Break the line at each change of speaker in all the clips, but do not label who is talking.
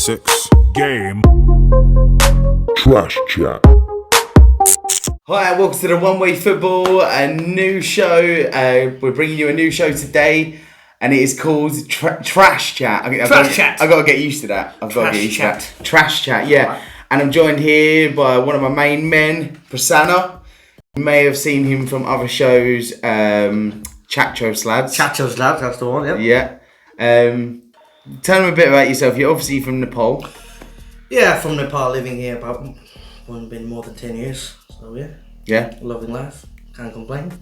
6 game.
Trash Chat.
Hi, welcome to the One Way Football, a new show. We're bringing you a new show today, and it is called Trash Chat.
Trash Chat.
I've got to get used to that. Trash Chat, yeah.
Right.
And I'm joined here by one of my main men, Prasanna. You may have seen him from other shows, Chachos Lads.
Chachos Lads, that's the one,
Yeah. Tell them a bit about yourself. You're obviously from Nepal.
Yeah, from Nepal, living here about been more than 10 years. So yeah.
Yeah.
Loving life. Can't complain.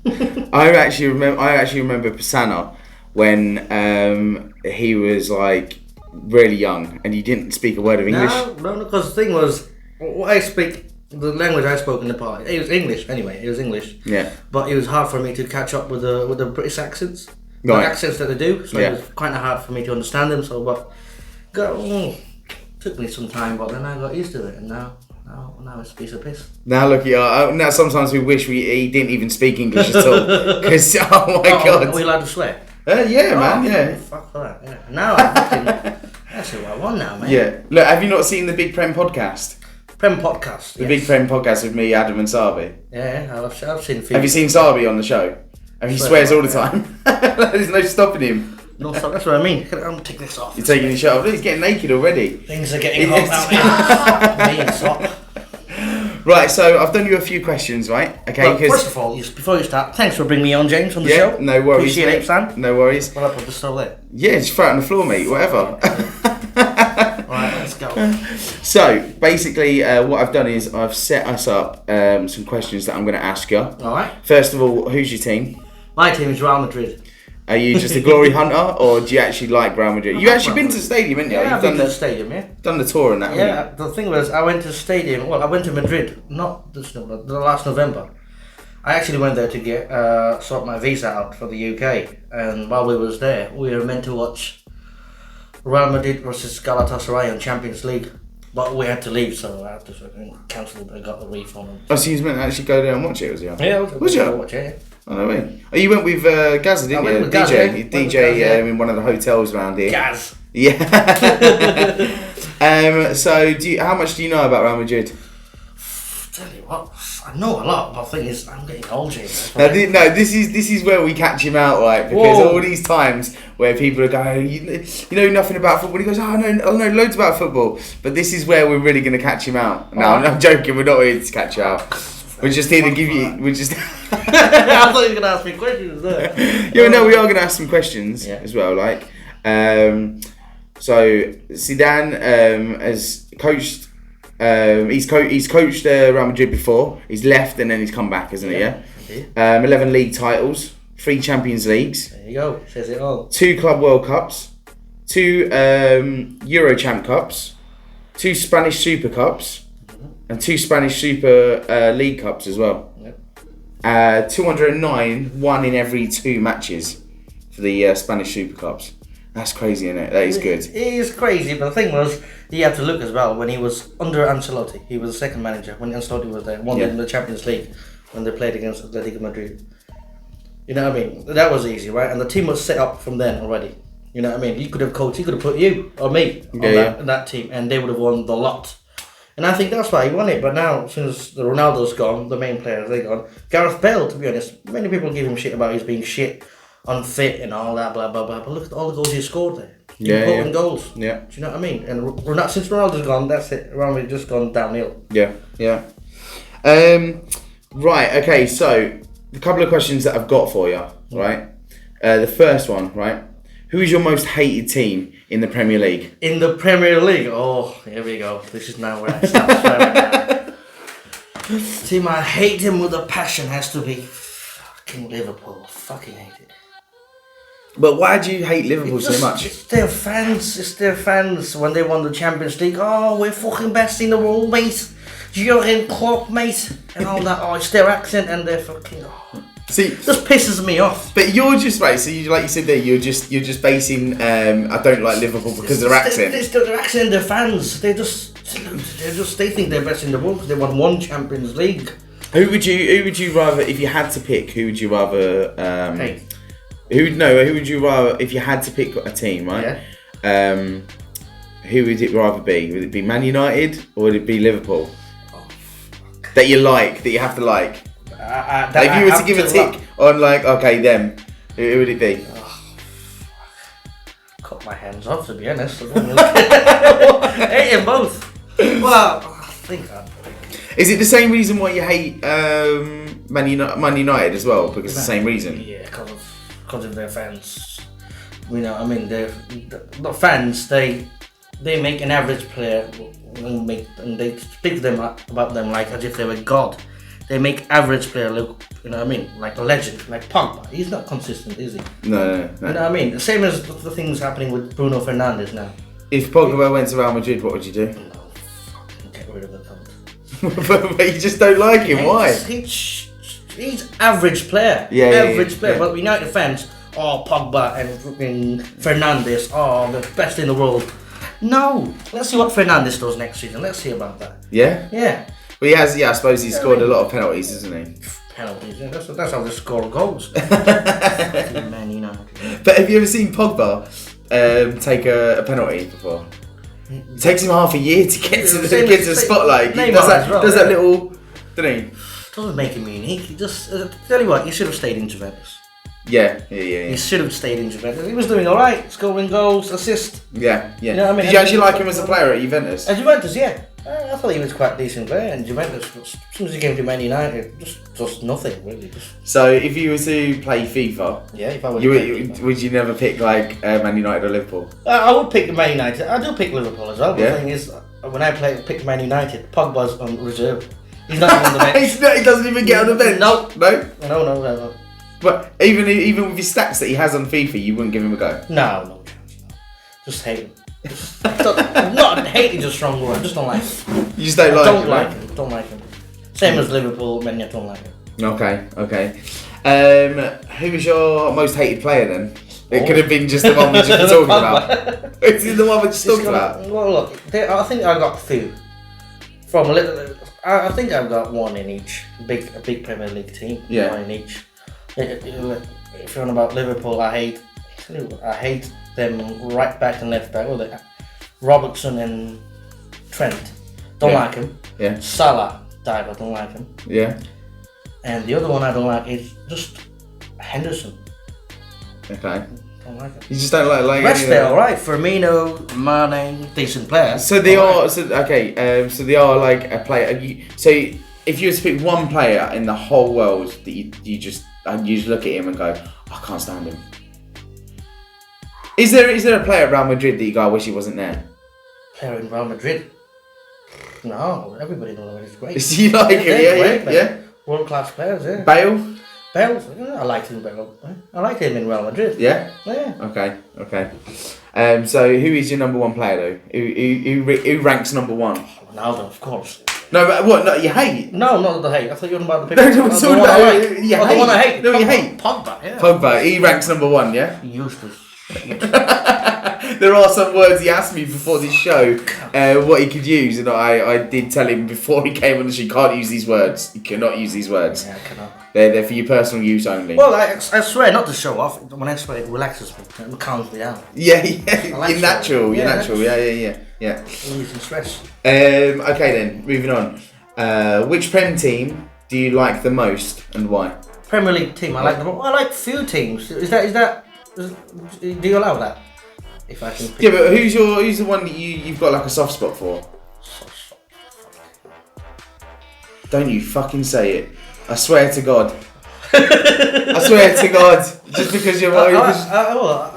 I actually remember Prasanna when he was like really young and he didn't speak a word of English.
No, because the thing was, the language I spoke in Nepal, it was English anyway, it was English.
Yeah.
But it was hard for me to catch up with the British accents.
Right.
The accents that they do, so
Yeah.
it was kind of hard for me to understand them, took me some time, but then I got used to it, and now it's a piece of piss.
Now look, now sometimes we wish he didn't even speak English at all. Because, oh my God.
Are we allowed to swear?
Yeah, man, yeah.
Fuck that, yeah. Now that's who I want now, man.
Yeah. Look, have you not seen the Big Prem podcast?
Prem podcast.
The Big Prem podcast with me, Adam and Sarbi.
Yeah, I've seen.
Have you seen Sarbi on the show? And he swears all the time. There's no stopping him.
No, so that's what I mean. I'm gonna take this off.
You're taking your shirt off. He's getting naked already.
Things are getting hot out here. Me and Sock.
Right, so I've done you a few questions, right? Okay.
Well, first of all, before you start, thanks for bringing me on, James, on the show.
No worries.
Appreciate it,
mate.
Sam.
No worries.
What up with the stuff there?
Yeah, just throw it on the floor, mate. Whatever.
Alright, let's go.
So basically, what I've done is I've set us up some questions that I'm going to ask you.
Alright.
First of all, who's your team?
My team is Real Madrid.
Are you just a glory hunter, or do you actually like Real Madrid? You've actually been to the stadium, haven't you?
Yeah,
You've
I've been to the stadium, yeah.
done the tour and that.
Yeah,
haven't
the thing was, I went to the stadium. Well, I went to Madrid, not this November, the last November. I actually went there to get sort my visa out for the UK, and while we was there, we were meant to watch Real Madrid versus Galatasaray in Champions League, but we had to leave, so I had to fucking cancel. I got the refund.
you? Oh, so you was meant to actually go there and watch it, was you?
Yeah,
Was you?
Watch it.
Oh, no way. Oh, you went with Gazza, didn't
I
you?
went with Gaz,
DJ,
yeah.
You
Went with
DJ
Gaz, yeah.
in one of the hotels around here.
Gaz.
Yeah. So, how much do you know about Real Madrid?
Tell you what, I know a lot, but the thing is, I'm getting old, James.
This is where we catch him out, right? Because
Whoa.
all these times where people are going, you know nothing about football. He goes, I know loads about football. But this is where we're really going to catch him out. No, I'm joking. We're not here to catch you out. We're just here to give you. We're just.
I thought you were going to ask me questions there.
Yeah, no, we are going to ask some questions
Yeah.
as well. Like, so Zidane has coached. He's coached Real Madrid before. He's left and then he's come back, hasn't he? Yeah.
Indeed.
11 league titles, 3 Champions Leagues,
There you go, says it all.
2 Club World Cups, 2 Euro Champ Cups, 2 Spanish Super Cups, and 2 Spanish Super League Cups as well.
Yep.
209, 1 in every 2 matches for the Spanish Super Cups. That's crazy, isn't it? That is good.
It is crazy, but the thing was, you have to look as well, when he was under Ancelotti, he was the second manager, when Ancelotti was there, won the Champions League, when they played against Atletico Madrid. You know what I mean? That was easy, right? And the team was set up from then already. You know what I mean? He could have coached, he could have put you or me on that team, and they would have won the lot. And I think that's why he won it. But now, since the Ronaldo's gone, the main players, they're gone. Gareth Bale, to be honest, many people give him shit about his being shit, unfit and all that, blah, blah, blah. But look at all the goals he scored there. Important goals.
Yeah.
Do you know what I mean? And since Ronaldo's gone, that's it. Ronaldo's just gone downhill.
Yeah. Right, okay, so a couple of questions that I've got for you, right? The first one, right? Who is your most hated team in the Premier League?
In the Premier League, oh, here we go. This is now where I start swearing now. Team I hate him with a passion has to be fucking Liverpool. Fucking hate it.
But why do you hate Liverpool so much?
It's their fans when they won the Champions League. Oh, we're fucking best in the world, mate. Jurgen Klopp, mate. And all that. Oh, it's their accent and their fucking... Oh.
See,
Just pisses me off.
but you're just right. So you, like you said there, you're just basing. I don't like Liverpool because of their accent.
It's their accent, their fans. They think they're best in the world because they won 1 Champions League.
Who would you rather, if you had to pick? Who would you rather?
Hey.
Who would you rather if you had to pick a team, right?
Yeah.
who would it rather be? Would it be Man United or would it be Liverpool? That you like, that you have to like. If you were to give a tick on like, okay, them, who would it be?
Cut my hands off, to be honest. I hate them both. Well, I think
Is it the same reason why you hate Man United as well? Because it's the same reason.
Yeah, because of their fans. You know, I mean, the fans. They make an average player and they speak to them about them like as if they were God. They make average player look, you know what I mean, like a legend, like Pogba. He's not consistent, is he?
No.
You know what I mean? The same as the things happening with Bruno Fernandes now.
If Pogba went to Real Madrid, what would you do?
No, fucking get rid of the cunt.
But you just don't like him. Why?
He's average player.
Yeah,
average player.
yeah.
But United fans, Pogba and fucking Fernandes, the best in the world. No, let's see what Fernandes does next season. Let's see about that.
Yeah?
Yeah.
Well, he has, I suppose he's scored a lot of penalties, hasn't he?
Penalties, yeah, that's how they score goals. Man United.
But have you ever seen Pogba take a penalty before? It takes him half a year to get to the spotlight. He does that little, doesn't he?
Doesn't make him unique. He just tell you what, he should have stayed in Juventus.
Yeah.
He should have stayed in Juventus. He was doing all right, scoring goals, assists.
Yeah.
You know what I mean?
Did you actually like him as a player at Juventus?
At Juventus, yeah. I thought he was quite a decent player, and Juventus, as soon as he came to Man United, just nothing really.
So if you were to play FIFA,
Yeah, if I was
would you never pick like Man United or Liverpool?
I would pick Man United. I do pick Liverpool as well. But
Yeah.
the thing is, when I pick Man United, Pogba's on reserve. He's not even on the bench.
He doesn't even get on the bench.
No.
No.
No.
But even with his stats that he has on FIFA, you wouldn't give him a go.
No chance. No. Just hate him. Not hating is a strong word. I just don't like him.
You just don't like him.
Don't like him. Same as Liverpool, man. I don't like him.
Okay. Who was your most hated player then? It could have been just the one we just been talking about. It's the one we just talked about.
Well, look, I think I got two. From a little, I think I've got one in each. A big Premier League team.
Yeah.
One in each. If you're on about Liverpool, I hate them right back and left back. Well, Robertson and Trent. Don't like him.
Yeah.
Salah, Diver, don't like him.
Yeah.
And the other one I don't like is just Henderson.
Okay.
Don't like him.
You just don't like
Rest
any
they're
of them?
alright. Firmino, Mane, decent players.
So they are. So they are like a player. So if you were to pick one player in the whole world that you just look at him and go, I can't stand him. Is there a player at Real Madrid that you go, I wish he wasn't there?
Player in Real Madrid. No, everybody knows he's great.
You like him? Yeah.
World class players, yeah.
Bale?
Bale, I liked him. Bale. I liked him in Real Madrid.
Yeah.
Yeah.
Okay. So who is your number one player though? Who ranks number one?
Ronaldo, of course.
No, but what? No, you hate?
No, not the hate. I thought you were about the
No,
people.
I'm talking about you
the one I
hate.
hate.
No, you
Pogba.
hate.
Pogba, yeah.
Pogba. He ranks number one. Yeah.
He used to.
There are some words he asked me before this show what he could use, and I did tell him before he came on the show, you can't use these words. You cannot use these words.
Yeah, I cannot.
They're for your personal use only.
Well, I swear not to show off. When I swear, it relaxes me. It calms me down.
Yeah.
like
You're natural.
Yeah,
You're natural. Yeah.
Releasing stress.
Okay then, moving on. Which Prem team do you like the most and why?
Premier League team. I like them. I like few teams. Do you allow that? If I can.
Yeah, but who's the one that you've got like a soft spot for? Don't you fucking say it! I swear to God. I swear to God. Just because you're.
I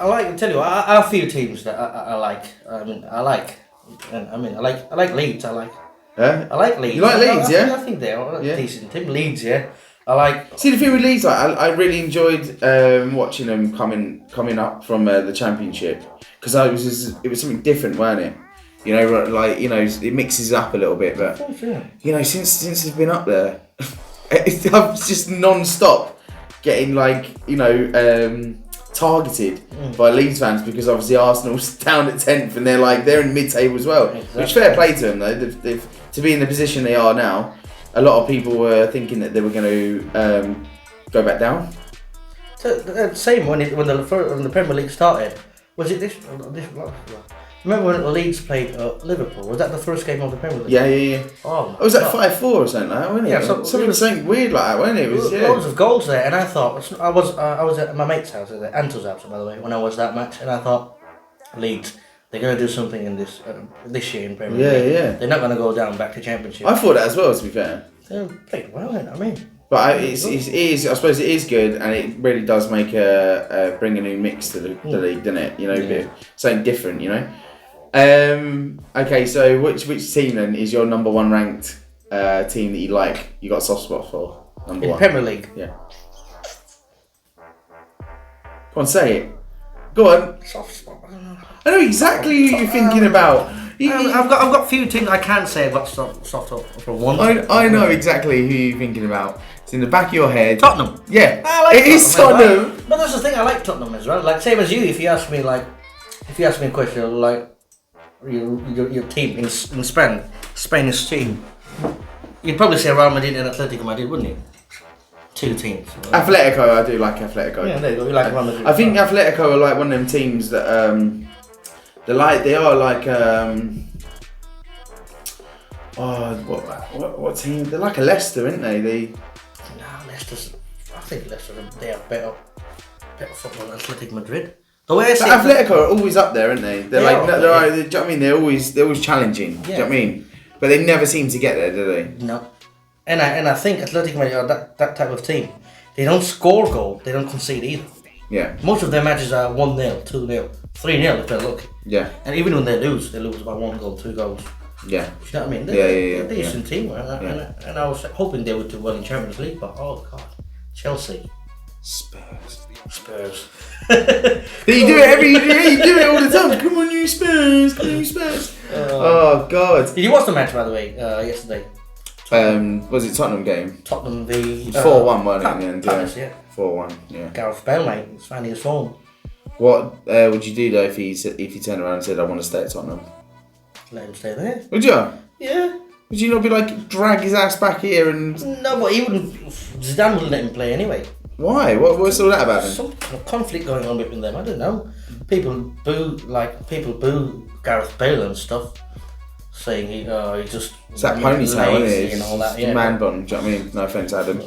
like. Tell you, I have a few teams that I like. I like Leeds. I like Leeds.
You like Leeds, yeah?
I think they're a decent team. Leeds, yeah. I like.
See, the thing with Leeds, I really enjoyed watching them coming up from the Championship because it was something different, weren't it? You know, like it mixes up a little bit, but since they've been up there, I'm just non-stop getting targeted by Leeds fans because obviously Arsenal's down at 10th and they're in mid-table as well.
Exactly.
Which fair play to them though. They've to be in the position they are now. A lot of people were thinking that they were going to go back down.
So, same when the Premier League started. Was it this Remember when Leeds played Liverpool? Was that the first game of the Premier League?
Yeah.
Oh,
It was like 5-4 or something like that, wasn't it?
Yeah, so-
Something weird like that, wasn't it? It was,
loads of goals there, and I thought I was at my mate's house, at Anto's house, by the way, when I watched that match, and I thought Leeds, they're gonna do something in this year in Premier League.
Yeah.
They're not gonna go down back to Championship.
I thought that as well, to be fair.
They played well, you know what I mean.
But it is, I suppose it is good, and it really does make bring a new mix to the league, doesn't it? You know, bit, something different, you know. Okay, so which team then is your number one ranked team that you like? You got a soft spot for number
In
one?
Premier League.
Yeah. Go on, say it. Go on.
Soft spot. I don't know.
I know exactly who you're thinking about.
I've got few teams I can't say I've got soft up for one.
I know exactly who you're thinking about. It's in the back of your head.
Tottenham.
Yeah,
I like
it is
Tottenham.
Tottenham.
But that's the thing. I like Tottenham as well. Like same as you. If you ask me a question like your team in Spain, Spanish team, you'd probably say Real Madrid and Atletico Madrid, wouldn't you? Two teams.
Atletico, I do like Atletico.
Yeah, there you go. You like Real Madrid.
I think Atletico are like one of them teams that they are like what team? They're like a Leicester, aren't they?
I think Leicester they have better football than Atletico Madrid. The way I see
But Atletico are always up there, aren't they? They're
They
like
are,
do
yeah.
you know what I mean? They're always challenging. Do you know what I mean? But they never seem to get there, do they?
No. And I think Atletico Madrid are that type of team. They don't score goal, they don't concede either.
Yeah.
Most of their matches are 1-0, 2-0, 3-0 if they're lucky.
Yeah.
And even when they lose by 1 goal, 2 goals.
Yeah.
You know what I mean?
Yeah,
They're a decent team. And I was hoping they would do well in Champions League, but oh god. Chelsea. Spurs.
You do it all the time. Come on, you Spurs. Come on, you Spurs. Oh God.
Did you watch the match, by the way, yesterday?
Was it Tottenham game?
Tottenham v
4-1, wasn't it, in the end?
Palace, yeah.
4-1. Yeah.
Gareth Bale, mate, he's finding his form.
What would you do though if he turned around and said, "I want to stay at Tottenham"?
Let him stay there.
Would you?
Yeah.
Would you not be like drag his ass back here and
No, but he wouldn't. Zidane wouldn't let him play anyway.
why? What's all that about then?
Some kind of conflict going on between them. I don't know. People boo Gareth Bale and stuff, saying he just.
It's that ponytail, isn't it?
lazy and all that.
It's
Yeah.
man bun. Do you know what I mean? No offense, Adam.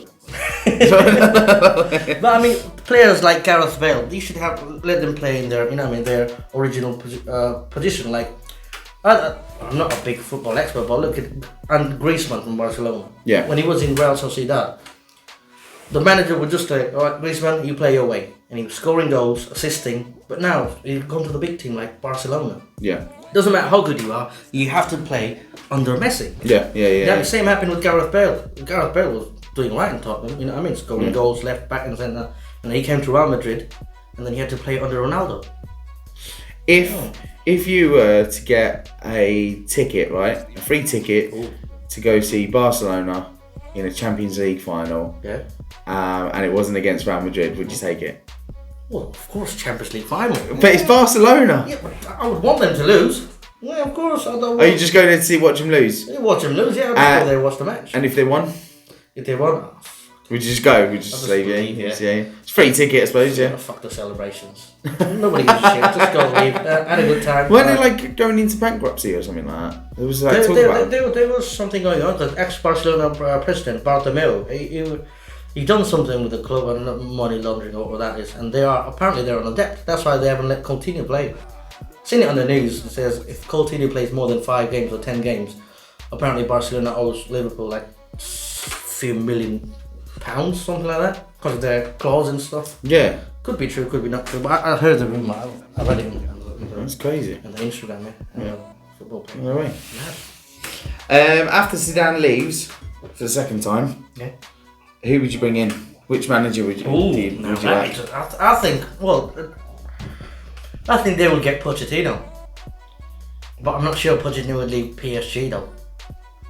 But I mean, players like Gareth Bale, you should let them play in their, their original position. Like, I'm not a big football expert, but look at Griezmann from Barcelona.
Yeah.
When he was in Real Sociedad, the manager would just say, "All right, Griezmann, you play your way," and he was scoring goals, assisting. But now he's gone to the big team like Barcelona.
Yeah.
Doesn't matter how good you are, you have to play under Messi.
Yeah.
The same happened with Gareth Bale. Gareth Bale was doing right in Tottenham, you know what I mean? Scoring goals left, back and centre. And then he came to Real Madrid and then he had to play under Ronaldo.
If you were to get a ticket, right? A free ticket to go see Barcelona in a Champions League final,
Yeah.
and it wasn't against Real Madrid, would you take it?
Well, of course, Champions League final.
But it's Barcelona.
Yeah, but I would want them to lose. Yeah, of course. I don't
Are you just going there to watch them lose?
You watch them lose, yeah. I'd go there and watch the match.
And if they won,
If they won,
would you just go? Would you just
just
leave?
leave,
Yeah.
yeah.
It's free ticket, I suppose. Yeah.
fuck the celebrations. Nobody gives a shit. Just go leave. Had a good time.
Weren't they like going into bankruptcy or something like that? There was like talk about.
There was something going on because ex-Barcelona president Bartomeu, he done something with the club and money laundering or what that is, and they're on a debt. That's why they haven't let Coutinho play. Seen it on the news. It says if Coutinho plays more than 5 games or 10 games, apparently Barcelona owes Liverpool like a few £1 million, something like that, because of their clause and stuff.
Yeah.
Could be true, could be not true, but I heard the rumour. I read it
That's crazy.
on the Instagram, yeah. Football player.
No way. After Zidane leaves for the second time,
Yeah.
who would you bring in? Which manager would you like?
I think they will get Pochettino, but I'm not sure Pochettino would leave PSG though.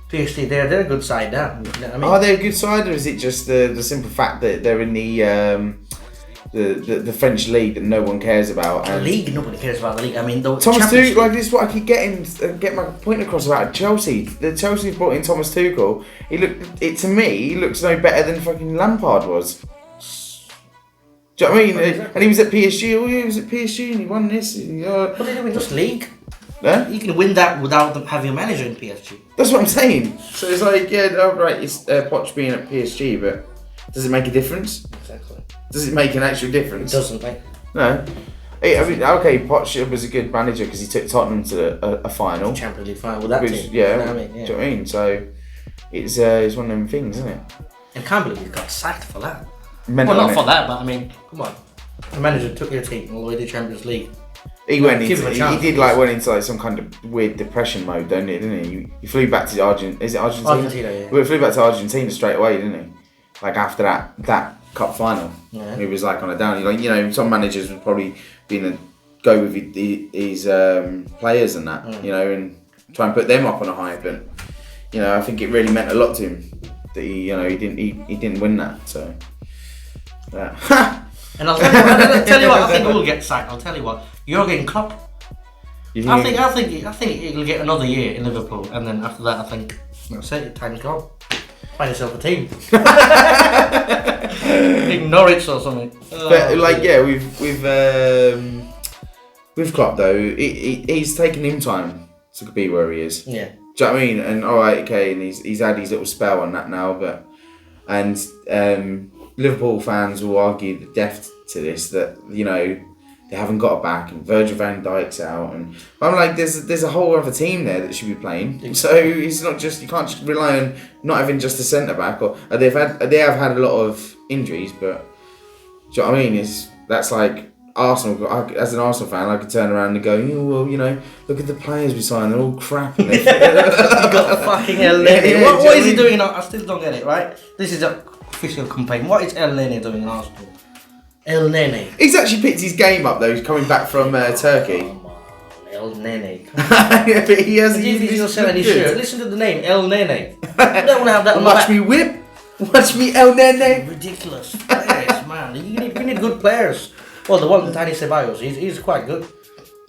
PSG, they're a good side now. You know what I mean?
Are they a good side, or is it just the simple fact that they're in the French league that no one cares about?
The league, nobody cares about the league. I mean,
Thomas Tuchel, like this is what I keep get my point across about Chelsea. The Chelsea brought in Thomas Tuchel. He looks no better than fucking Lampard was. Do you know what I mean?
Exactly.
And he was at PSG. Oh yeah, he was at PSG and he won this.
But they doing just league.
Yeah?
You can win that without them having a manager in PSG.
That's what I'm saying. So it's like, yeah, oh, right, it's Poch being at PSG, but does it make a difference?
Exactly.
Does it make an actual
It
difference?
doesn't, mate.
No. Hey, I mean, okay, Poch was a good manager because he took Tottenham to a final.
Champions League final with that
Which,
team.
yeah,
You know what I mean?
do you
Yeah.
know what I mean? So it's one of them things, isn't it?
And can't believe he got sacked for that.
Mental,
Well, not
innit?
for that, but I mean, come on. The manager took your team all the way to Champions League.
He went
Give
into
him a
he
chance,
did
please.
like went into like some kind of weird depression mode, didn't he? He flew back to Argentina. Is it Argentina?
Argentina, yeah.
Well, he flew back to Argentina straight away, didn't he? Like after that cup final,
Yeah.
he was like on a down. Like, you know, some managers would probably go with his players and that, you know, and try and put them up on a high. But you know, I think it really meant a lot to him that he didn't win that. So. Yeah.
And I'll tell you what, I think we'll get sacked. I'll tell you what, Jurgen Klopp.
You
I think he'll get another year in Liverpool, and then after that, I think that's it. Time's gone. Find yourself a team. Big Norwich or something.
But like, yeah, with Klopp though, he's taken him time to be where he is.
Yeah.
Do you know what I mean? And alright, okay, and he's had his little spell on that now, but Liverpool fans will argue the death to this, that, you know, they haven't got a back and Virgil van Dijk's out, and I'm like, there's a whole other team there that should be playing. So it's not just, you can't just rely on not having just a centre back, or they have had a lot of injuries, but do you know what I mean? That's like Arsenal. As an Arsenal fan, I could turn around and go, oh, well, you know, look at the players we signed, they're all crap. And
You got fucking El Nene.
Yeah,
What
do you
is he
know what I mean?
doing? I still don't get it, right? This is an official complaint. What is El Nene doing in Arsenal? El Nene.
He's actually picked his game up though. He's coming back from Turkey.
Come on, El Nene.
Yeah, but he has.
If he's
he's
gonna sell any
good.
shirt, listen to the name, El Nene. I don't want to have that on my
Watch
back.
me whip. Watch me El Nene.
Ridiculous players, man. You need good players. Well, the one Dani Ceballos, he's quite good.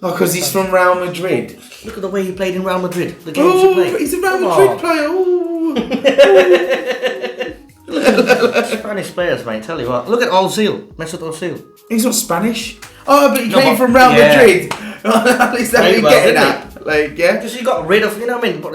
Oh, because he's from Real Madrid.
Look at the way he played in Real Madrid. The games he
Oh,
played.
he's a Real
Come
Madrid
on.
player. Oh.
Spanish players, mate. Tell you what. Look at Ozil, Mesut Ozil.
He's not Spanish. Oh, but he
No,
came
but-
from Real
yeah.
Madrid. At least that
Played
you
well,
getting
didn't
at. Like, yeah.
Because you got rid of, you know what I mean? But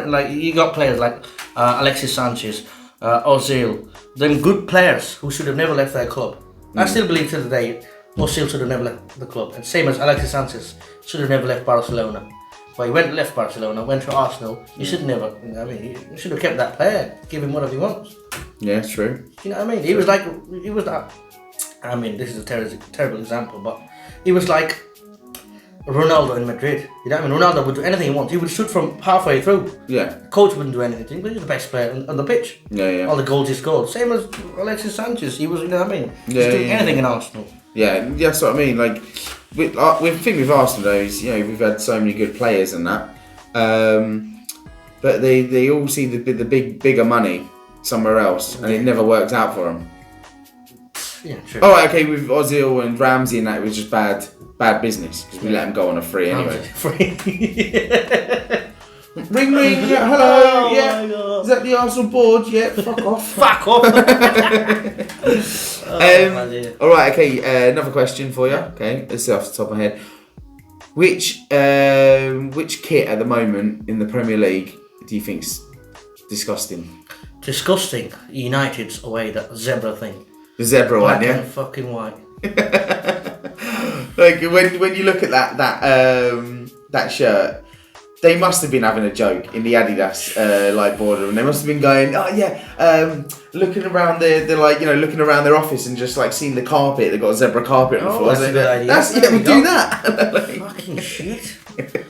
like you got players like Alexis Sanchez, Ozil, them good players who should have never left their club. I still believe to the day Ozil should have never left the club, and same as Alexis Sanchez should have never left Barcelona. But he left Barcelona, went to Arsenal. You should never. I mean, you should have kept that player, give him whatever he wants.
Yeah, it's true.
You know what I mean? He was that. I mean, this is a terrible example, but he was like Ronaldo in Madrid. You know what I mean? Ronaldo would do anything he wants. He would shoot from halfway through.
Yeah.
Coach wouldn't do anything, but he was the best player on the pitch.
Yeah, yeah.
All the goals he scored. Same as Alexis Sanchez. He was, you know what I mean? He was
Yeah,
doing
yeah,
anything
yeah.
in Arsenal.
Yeah, that's what I mean. Like, with the thing with Arsenal though is, you know, we've had so many good players and that, but they all see the bigger money somewhere else, and it never works out for them.
Yeah, true.
Oh, right, okay, with Ozil and Ramsey and that, it was just bad business because we let them go on a free anyway.
Free.
Ring, yeah, hello,
Oh
yeah.
my God.
Is that the Arsenal board? Yeah, fuck off.
Fuck off. my dear.
All right, okay. Another question for you. Okay, let's see off the top of my head. Which kit at the moment in the Premier League do you think's disgusting?
Disgusting. United's away, that zebra thing.
The zebra
Black
one, yeah.
and fucking white.
Like when you look at that shirt, they must have been having a joke in the Adidas like boardroom. They must have been going, oh yeah, looking around looking around their office and just like seeing the carpet. They've got a zebra carpet on the
Oh,
floor.
that's a
So
good idea.
That's,
There
yeah,
we
we
go.
do that.
Fucking shit.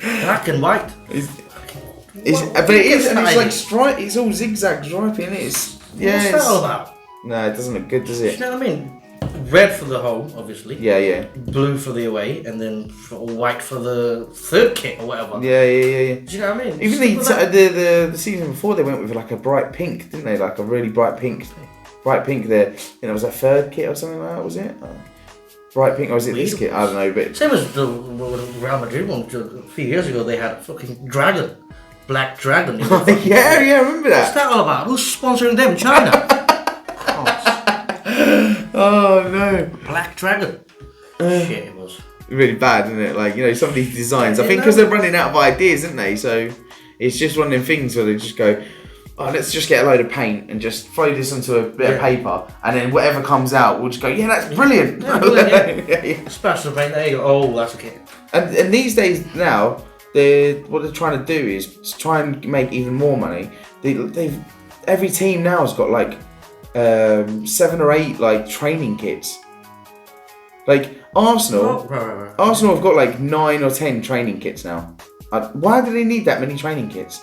Black and white.
But it is, and it's
idea?
like stripe. It's all zigzag striping. It's
What's that all about?
No, it doesn't look good, does
You
it?
know what I mean? Red for the home, obviously.
Yeah.
Blue for the away, and then white for the third kit or whatever.
Yeah.
Do you know what I mean?
Even
Simple that.
the season before, they went with like a bright pink, didn't they? Like a really bright pink. Bright pink there. You know, was that third kit or something like that, was it? Bright pink, or was it this kit? I don't know, but...
Same as the Real Madrid one. A few years ago, they had a fucking dragon. Black dragon.
yeah, I remember
What's
that.
that all about? Who's sponsoring them? China. Oh,
Oh, no.
Black dragon. Shit, it was.
really bad, isn't it? Like, you know, some of these designs. I think because they're running out of ideas, isn't they? So it's just one of them things where they just go, oh, let's just get a load of paint and just throw this onto a bit of paper, and then whatever comes out, we'll just go, yeah, that's brilliant.
Yeah, brilliant,
yeah.
Splash the paint. There you go. Oh, that's okay.
And these days now, what they're trying to do is to try and make even more money. Every team now has got like 7 or 8 like training kits. Like Arsenal,
Right.
Arsenal have got like 9 or 10 training kits now. Why do they need that many training kits?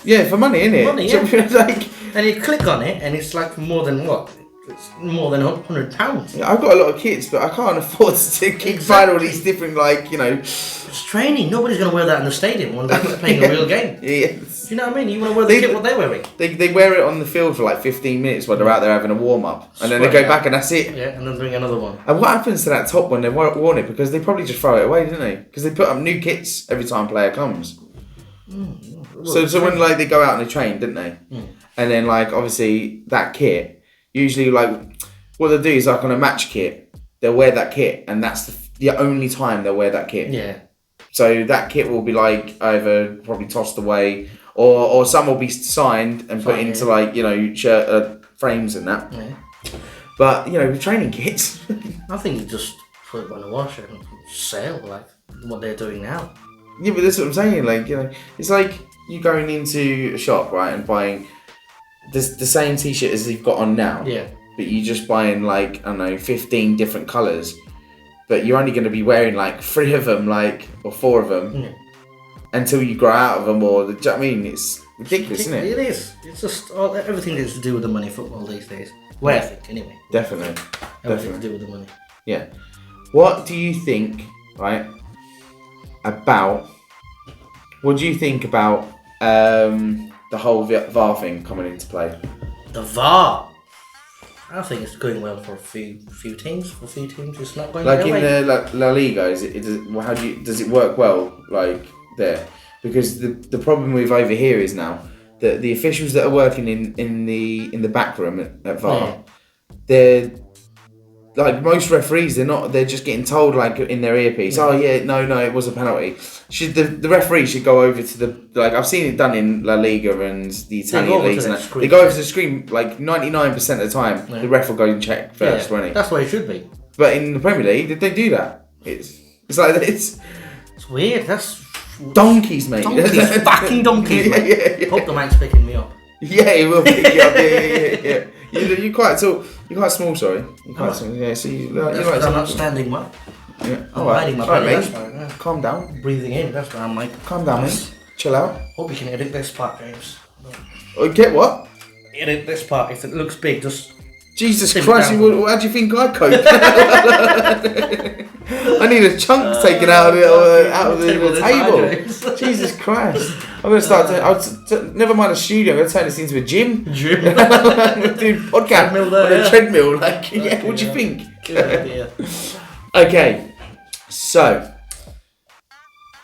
Yeah, for money, innit?
Money, yeah.
Like,
and you click on it, and it's like more than what? It's more than £100.
yeah, I've got a lot of kits, but I can't afford to keep buying all these different, like, you know.
It's training. Nobody's going to wear that in the stadium when they're playing a real game.
Yes.
Do you know what I mean? You want to wear the kit what they're wearing.
They wear it on the field for like 15 minutes while they're out there having a warm up, and then they go back and that's it.
Yeah, and then bring another one.
And what happens to that top when they've worn it? Because they probably just throw it away, don't they? Because they put up new kits every time a player comes. So when like they go out and they train, didn't they? And then like obviously that kit, usually like what they'll do is like on a match kit, they'll wear that kit, and that's the only time they'll wear that kit.
Yeah.
So that kit will be like either probably tossed away, or some will be signed and put into like, you know, shirt frames and that.
Yeah.
But you know, with training kits,
I think you just put it on the washer and sell like what they're doing now.
yeah, but that's what I'm saying. Like, you know, it's like you going into a shop, right, and buying the same t-shirt as you've got on now.
Yeah.
But you just buying like, I don't know, 15 different colours, but you're only going to be wearing like 3 of them, like, or 4 of them, until you grow out of them, or do you know what I mean? It's ridiculous, isn't it?
It is. It's just everything that's to do with the money football these days. Well, I think anyway.
Definitely.
Everything to do with the money.
Yeah. What do you think, right, what do you think about the whole VAR thing coming into play?
The VAR. I think it's going well for a few teams. For a few teams, it's not going
Like
their
in
way.
the La Liga, does it work well like there? Because the problem with over here is now that the officials that are working in the back room at VAR, they're like most referees. They're just getting told like in their earpiece. Oh yeah, no, it was a penalty. The referee should go over to the, like I've seen it done in La Liga and the Italian leagues. And they go over to the screen like 99% of the time.
Yeah.
The ref will go and check first, won't he?
That's what it should be.
But in the Premier League, did they do that? It's like it's
weird. That's
donkeys, mate.
donkeys, fucking donkeys, mate.
Yeah.
Hope the man's picking me up.
Yeah, he will pick you up. Yeah. You're quite tall. You're quite small. Sorry. You're quite small. Yeah. So you're
That's
right.
because I'm not standing well.
Yeah.
I'm hiding my belly.
mate.
That's why, yeah.
Calm down.
Breathing in. That's why I'm like.
Calm down, mate. Chill out.
Hope you can edit this part, James.
Okay, what?
Edit this part. If it looks big, just.
Jesus
Sit
Christ!
down.
How do you think I cope? I need a chunk taken out of the table. Jesus Christ! I'm gonna start. Never mind a studio. I'm gonna turn this into a gym.
Gym.
I'm gonna do podcast
Treadmill there,
on a
yeah.
treadmill. Like, yeah. What do you think?
Good idea.
Okay, so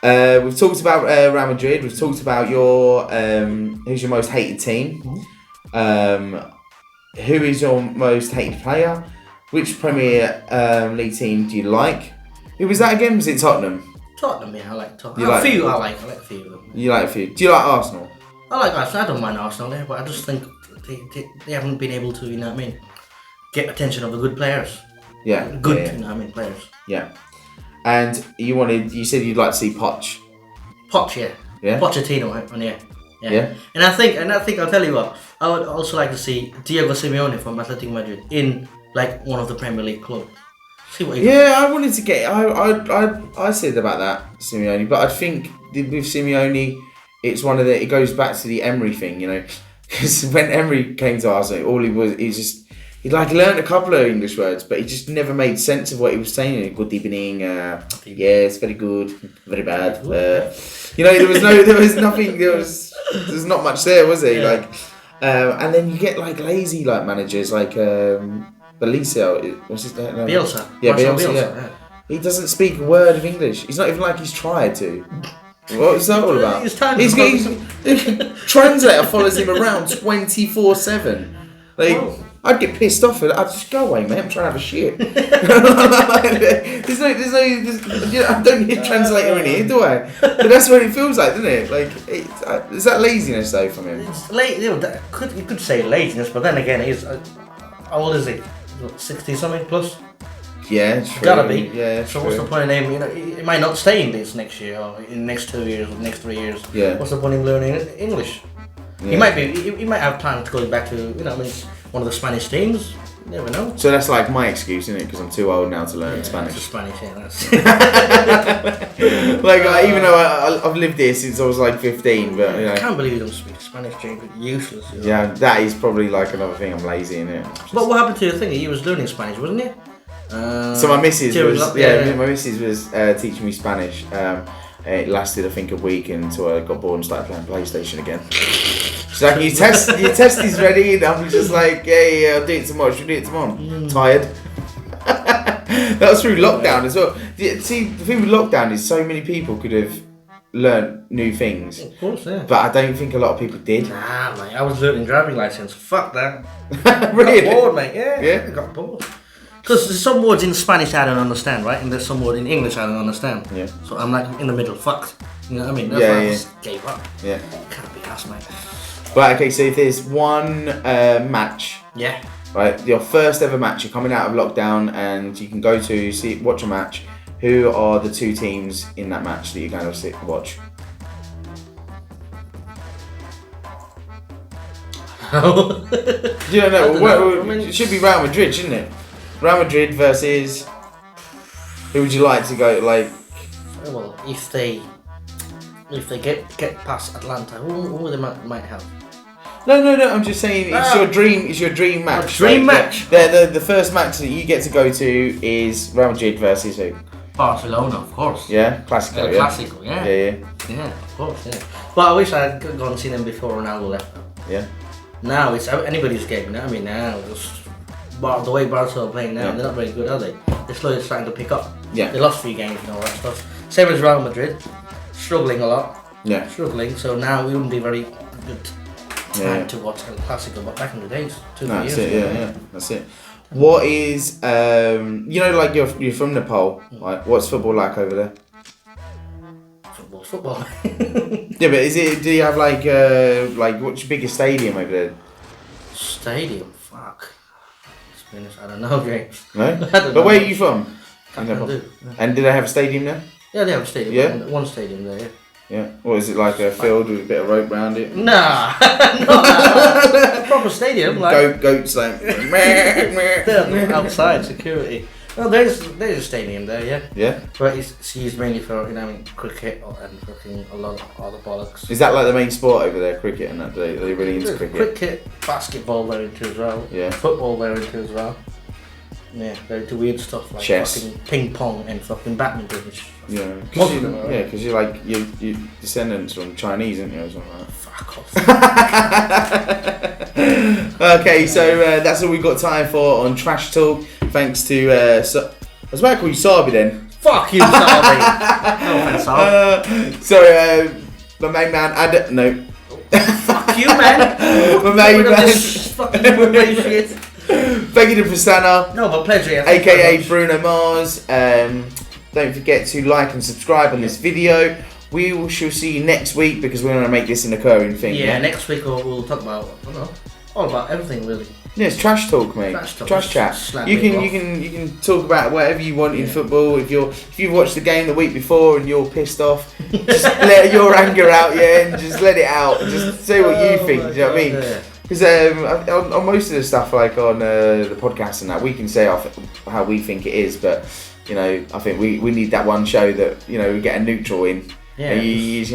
we've talked about Real Madrid. We've talked about your who's your most hated team. Who is your most hated player? Which Premier League team do you like? Who was that again? Was it Tottenham?
Tottenham, yeah, I like Tottenham.
You like
I
them?
like a few of them.
You like a few. Do you like Arsenal?
I like Arsenal. I don't mind Arsenal there, but I just think they haven't been able to, you know what I mean, get attention of the good players.
Yeah.
Good,
Yeah.
you know what I mean, players.
Yeah. And you said you'd like to see Poch.
Poch, yeah.
Yeah?
Pochettino, yeah.
Yeah.
And I think I'll tell you what, I would also like to see Diego Simeone from Atletico Madrid in like one of the Premier League clubs. See what he does.
Yeah, I wanted to get. I said about that Simeone, but I think with Simeone, it's one of the. It goes back to the Emery thing, you know, because when Emery came to Arsenal, all he like learned a couple of English words, but he just never made sense of what he was saying. Good evening. Yes, very good, very bad. You know, there was nothing. There's not much there, was there?
Yeah.
Like, and then you get like lazy like managers like Beliso. What's his name?
Bielsa.
Yeah,
Marcelo
Bielsa. Yeah. He doesn't speak a word of English. It's not even like he's tried to. What's that all about?
His time
He's
is
translator follows him around 24/7. Like,
Oh.
I'd get pissed off at it. I'd just go away, mate. I'm trying to have a shit. there's you know, I don't need a translator in here, do I? But that's what it feels like, doesn't it? Like, is that laziness though from him?
It's late. You could say laziness, but then again, he's how old is he? 60 something plus.
Yeah, true.
Gotta be.
Yeah,
So
true.
what's the point in him? You know, he might not stay in this next year, or in the next 2 years, or next 3 years.
Yeah.
What's the point in learning English? He
Yeah.
might be. He might have plans to go back to one of the Spanish teams. You never know.
So that's like my excuse, isn't it? Because I'm too old now to learn
It's
Spanish.
Spanish, yeah. That's
Like, even though I've lived here since I was like 15, but you
I
know.
can't believe you don't speak Spanish, James. Useless. You know?
Yeah, that is probably like another thing. I'm lazy in it.
But what happened to your thing? You was learning Spanish, wasn't you?
So my missus
during
was
lockdown,
my missus was teaching me Spanish. It lasted I think a week until I got bored and started playing PlayStation again. She's like, your test is ready, and I'm just like, yeah, I'll do it tomorrow. Should we do it tomorrow? Tired. That was through lockdown as well. See, the thing with lockdown is so many people could have learnt new things,
Of course, yeah.
but I don't think a lot of people did.
Nah, mate. I was learning driving license. Fuck that.
Really?
Got bored, mate. Yeah.
Yeah?
I got bored. Because there's some words in Spanish I don't understand, right? And there's some word in English I don't understand.
Yeah.
So I'm like in the middle, fucked. You know what I mean? That's
Yeah,
why I
yeah.
just gave up.
Yeah.
Can't be asked, mate.
Right. Okay. So if there's one match.
Yeah.
Right, your first ever match, you're coming out of lockdown and you can go to watch a match. Who are the two teams in that match that you're going to watch? You don't know.
I don't know. I mean,
It should be Real Madrid, shouldn't it? Real Madrid versus. Who would you like to go? Like,
Well, if they get past Atlanta, who they might have?
no. I'm just saying it's your dream. It's your dream match.
dream
Like,
match?
The first match that you get to go to is Real Madrid versus who?
Barcelona, of course.
Yeah, Classico. Yeah.
Classico, yeah.
Yeah.
Yeah, of course, yeah. But I wish I had gone and seen them before Ronaldo left.
Yeah.
Now it's anybody's game, you know what I mean? Now it's the way Barcelona are playing now,
Yeah.
they're not very good, are they? They're slowly starting to pick up.
Yeah.
They lost 3 games and all that stuff. Same as Real Madrid, struggling a lot.
Yeah.
Struggling, so now we wouldn't be very good time
Yeah.
to watch El Clasico, but back in the days, 2
No,
years
that's it.
ago.
Yeah. That's it. What is you know, like you're from Nepal, right? What's football like over there?
Football.
Yeah, but is it? Do you have like what's your biggest stadium over there?
Stadium, fuck. To be honest, I don't know, James.
No.
I don't
But
know.
where are you from? In Nepal.
Kathmandu.
And do they have a stadium there?
Yeah, they have a stadium.
Yeah?
One stadium there, yeah.
Yeah. Or is it like a field with a bit of rope around it?
Nah, no, proper stadium, like
Goats like.
they're outside security. No, there's a stadium there, yeah,
Yeah.
but it's used mainly for cricket and fucking a lot of other bollocks.
Is that like the main sport over there? Cricket and that? Are they really into cricket?
Basketball they're into as well.
Yeah.
Football they're into as well. Yeah, they're into weird stuff like
Chess.
fucking ping pong and fucking badminton. Which
Yeah.
Most of them are,
Yeah, because you're like you're descendants from Chinese, aren't you? Or something like that.
fuck off.
Okay, so that's all we've got time for on Trash Talk. Thanks to I was about to call you Sabi then.
Fuck you, Sarby. No offense, Sarby.
So my main man Adam. No,
Fuck you, man.
my main
Rid of
man.
this fucking woman shit.
Thank you to Prasanna,
No, but pleasure. Yeah. Thank you very
aka
much.
Bruno Mars. Don't forget to like and subscribe on this video. We shall see you next week because we're going to make this an occurring thing.
Yeah, next week we'll talk about, I don't know, all about everything really.
Yeah, it's trash talk, mate.
Trash talk.
Trash chat.
Slap
You
people
can talk about whatever you want in football. If you've watched the game the week before and you're pissed off, just let your anger out, yeah, and just let it out. Just say what you think. Do you know what I mean?
Yeah.
Because on most of the stuff, like on the podcast and that, we can say how we think it is, but you know, I think we need that one show that we get a neutral in.
Yeah.
And you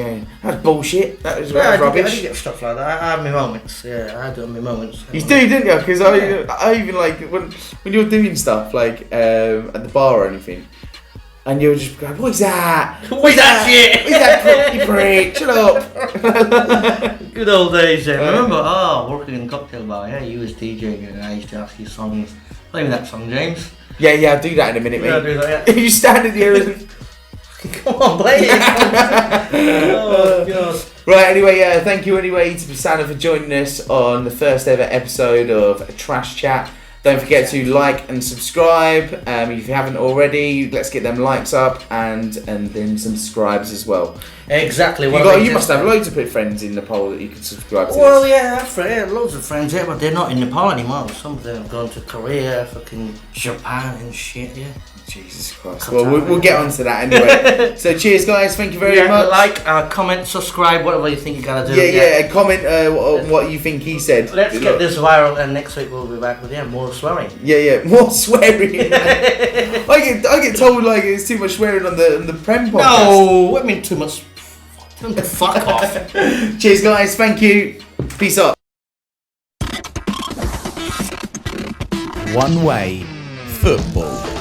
that's bullshit. That was
I
rubbish.
do get stuff like that. I have my moments. Yeah, I do have my moments.
You do, didn't you? Because I even like when you're doing stuff like at the bar or anything, and you're just going, "What is that?
What is that shit?
What is that? You prick! Shut up!"
Good old days, yeah. Remember, working in a cocktail bar, yeah, you was DJing and I used to ask you songs. Play me that song, James.
Yeah, I'll do that in a minute,
Yeah, I'll
mate.
do that, yeah.
You standing here and
Come on, play it. Oh, God.
Right, anyway, thank you anyway to Prasanna for joining us on the first ever episode of Trash Chat. Don't forget to like and subscribe. If you haven't already, let's get them likes up and then some subscribes as well.
Exactly.
You must have loads of friends in Nepal that you can subscribe to.
Well, yeah, I have loads of friends here, but they're not in Nepal anymore. Some of them have gone to Korea, fucking Japan and shit, yeah.
Jesus Christ. Well, we'll get on to that anyway. So cheers, guys. Thank you very much.
Like, comment, subscribe, whatever you think you gotta do.
Yeah. Comment what you think he said.
Let's get this viral, and next week we'll be back with more swearing.
Yeah, more swearing. I get told like it's too much swearing on the Prem podcast.
No, I mean too much. Fuck off.
Cheers, guys. Thank you. Peace out.
One Way Football.